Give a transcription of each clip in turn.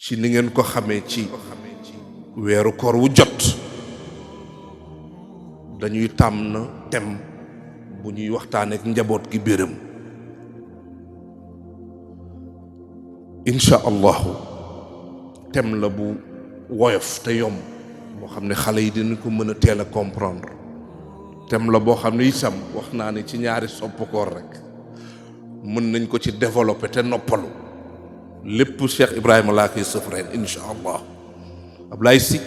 ci ni ngeen ko xamee ci weeru koor wu jot dañuy tànn thème bu ñuy waxtaanee ak njaboot gi béram incha allahu thème la bu woyof te yomb boo xam ne xale yi dinañ ko mën a teel a comprendre thème la boo xam ne itam wax naa ne ci ñaari sopp koor rek mën nañ ko ci développer te noppalu lépp Cheikh Ibrahima laa koy sëf ren incha allah Ablaye Sy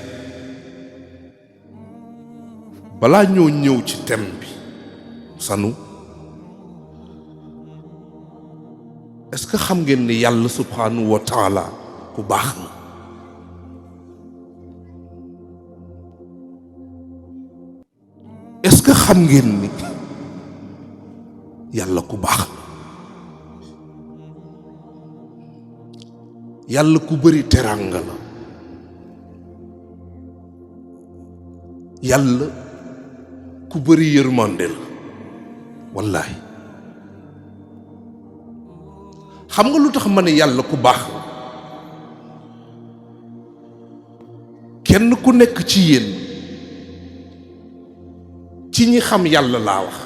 balaa ñoo ñëw ci thème bi sanu est-ce que xam ngeen ni yàlla subhanahu wa taala ku baax na est-ce que xam ngeen ni yàlla ku baax na yàlla ku bëri teraanga la yàlla ku bëri yërmande la wallaahi xam nga lu tax ma ne yàlla ku baax la kenn ku nekk ci yéen ci ñi xam yàlla laa wax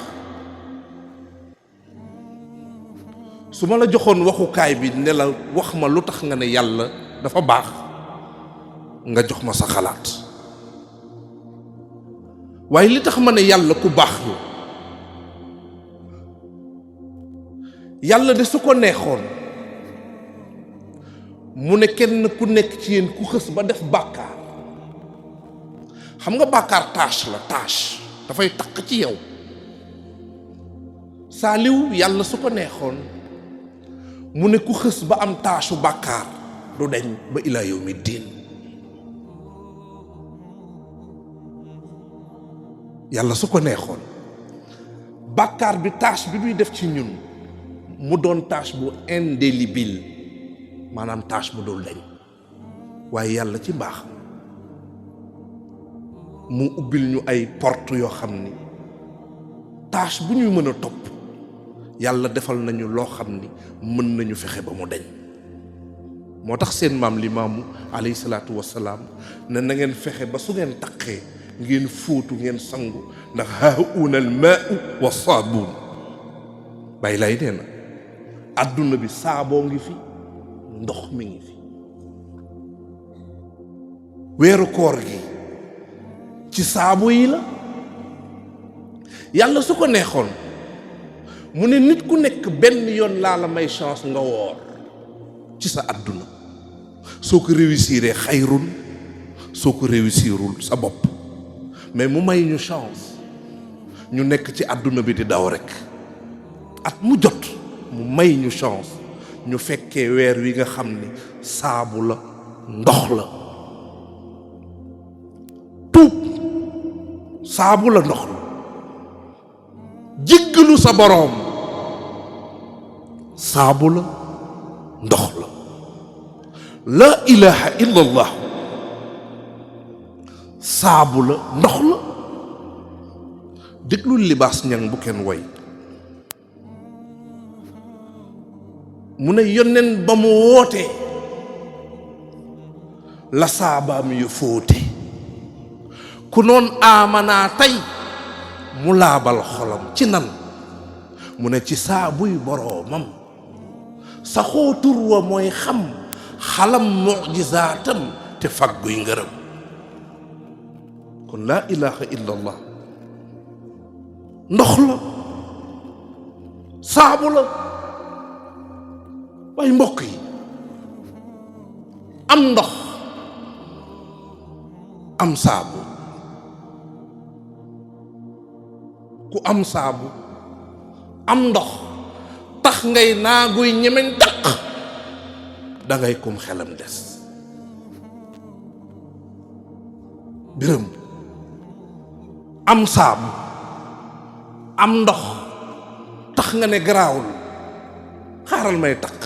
su ma la joxoon waxukaay bi ne la wax ma lu tax nga ne yàlla dafa baax nga jox ma sa xalaat waaye li tax ma ne yàlla ku baax la yàlla de su ko neexoon mu ne kenn ku nekk ci yéen ku xës ba def bàkkaar xam nga bàkkaar tâche la tâche dafay takk ci yow saaliw yàlla su ko neexoon mu ne ku xës ba am tâchu bàkkaar du deñ ba ilaa yawmi diin yàlla su ko neexoon bàkkaar bi tâche bi muy def ci ñun mu doon tâche bu indélébile maanaam tâche bu dul dañ waaye yàlla ci mbaax mu ubbil ñu ay porte yoo xam ni tâche bu ñuy mën a topp yàlla defal nañu loo xam ni mën nañu fexe ba mu dañ moo tax seen maam Limaamu alayhi salaatu wassalaam ne na ngeen fexe ba su ngeen taqee ngeen fóotu ngeen sangu ndax haahuna al maau wa saabuun bàyyi lay nee na adduna bi saaboo ngi fi ndox mi ngi fi weeru koor gi ci saabu yi la yàlla su ko neexoon mu ne nit ku nekk benn yoon laa la may chance nga woor ci sa adduna soo ko réussiree xayrun soo ko réussirul sa bopp mais mu may ñu chance ñu nekk ci adduna bi di daw rek at mu jot mu may ñu chance ñu fekkee weer wi nga xam ni saabu la ndox la tuub saabu la ndox la jéggalu sa boroom saabu la ndox la laa ilaha illa allah saabu la ndox la déglul libaas ñang bu kenn woy mu ne yónneen ba mu wootee la saabaam yu fóote ku noon aamanaa tey mu laabal xolam ci nan mu ne ci saabuy boroomam sa xootur wa mooy xam xalam mujizaatam te fagguy ngërëm kon laa ilaha illa allah ndox la saabu la waaye mbokk yi am ndox am saabu ku am saabu am ndox tax ngay naaguy ñemeñ daq dangay kum xelam des biram am saabu am ndox tax nga ne garaawul xaaral may takk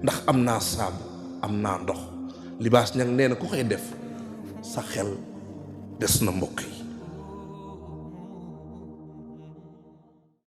ndax am naa saabu am naa ndox libaas ñang nee na ku koy def sa xel des na mbokk yi